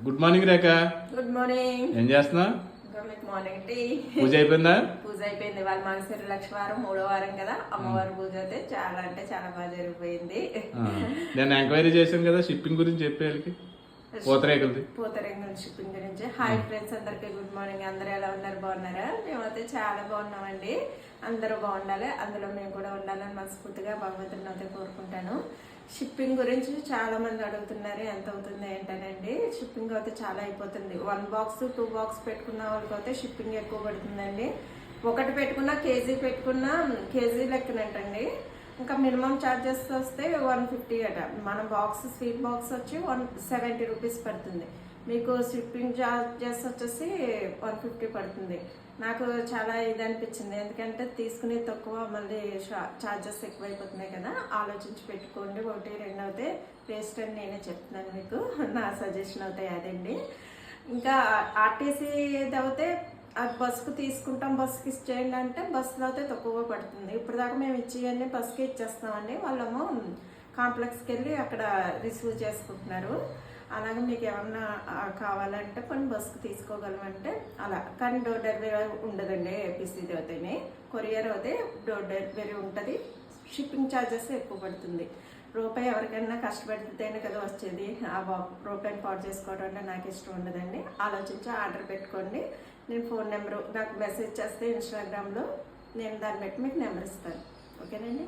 Good morning Rekha. Good morning. ఏం చేస్తున్నా? Morning tea. పూజ అయిపోయిందా? పూజ అయిపోయింది. వాళ్ళ మార్గశిర లక్ష వారం 3వ వారం కదా, అమ్మవారి పూజ అయితే చాలా అంటే చాలా బాగా జరిగిపోయింది. నేను ఎంక్వైరీ చేశాను కదా షిప్పింగ్ గురించి చెప్పేళ్ళకి. పూతరేకులది షిప్పింగ్ గురించి. హాయ్ ఫ్రెండ్స్, అందరికి గుడ్ మార్నింగ్. అందరూ ఎలా ఉన్నారు? బాగున్నారా? మేమైతే చాలా బాగున్నామండి. అందరూ బాగుండాలి, అందులో మేము కూడా ఉండాలని మనస్ఫూర్తిగా భగవంతుని అయితే కోరుకుంటాను. షిప్పింగ్ గురించి చాలా మంది అడుగుతున్నారు, ఎంత అవుతుంది ఏంటనండి. షిప్పింగ్ అయితే చాలా అయిపోతుంది. 1 బాక్స్ 2 బాక్స్ పెట్టుకున్న వాళ్ళకి అయితే షిప్పింగ్ ఎక్కువ పడుతుందండి. ఒకటి పెట్టుకున్నా కేజీ పెట్టుకున్నా కేజీ లెక్కనంటండి. ఇంకా మినిమం ఛార్జెస్ వస్తే 150 అట. మన బాక్స్ స్వీట్ బాక్స్ వచ్చి 170 రూపీస్ పడుతుంది. మీకు షిప్పింగ్ ఛార్జెస్ వచ్చేసి 150 పడుతుంది. నాకు చాలా ఇది అనిపించింది, ఎందుకంటే తీసుకునే తక్కువ, మళ్ళీ ఛార్జెస్ ఎక్కువైపోతున్నాయి కదా. ఆలోచించి పెట్టుకోండి. 1 2 అయితే వేస్ట్ అని నేనే చెప్తున్నాను మీకు. నా సజెషన్ అవుతాయి అదండి. ఇంకా ఆర్టీసీ అయితే అది బస్సుకు తీసుకుంటాం, బస్సుకి ఇచ్చేయండి అంటే బస్సులో అయితే తక్కువగా పడుతుంది. ఇప్పుడు దాకా మేము ఇచ్చేయన్నీ బస్సుకి ఇచ్చేస్తామండి. వాళ్ళేమో కాంప్లెక్స్కి వెళ్ళి అక్కడ రిసీవ్ చేసుకుంటున్నారు. అలాగే మీకు ఏమన్నా కావాలంటే కొన్ని బస్సుకు తీసుకోగలమంటే అలా. కానీ డోర్ డెలివరీ ఉండదండి. ఏపీసీది అయితేనే. కొరియర్ అయితే డోర్ డెలివరీ ఉంటుంది. షిప్పింగ్ ఛార్జెస్ ఎక్కువ పడుతుంది. రూపాయి ఎవరికైనా కష్టపడితేనే కదా వచ్చేది. ఆ రూపాయిని పాటు చేసుకోవడం అంటే నాకు ఇష్టం ఉండదండి. ఆలోచించి ఆర్డర్ పెట్టుకోండి. నేను ఫోన్ నెంబరు నాకు మెసేజ్ చేస్తే ఇన్స్టాగ్రామ్లో నేను దాన్ని బట్టి మీకు నెంబర్ ఇస్తాను. ఓకేనండి.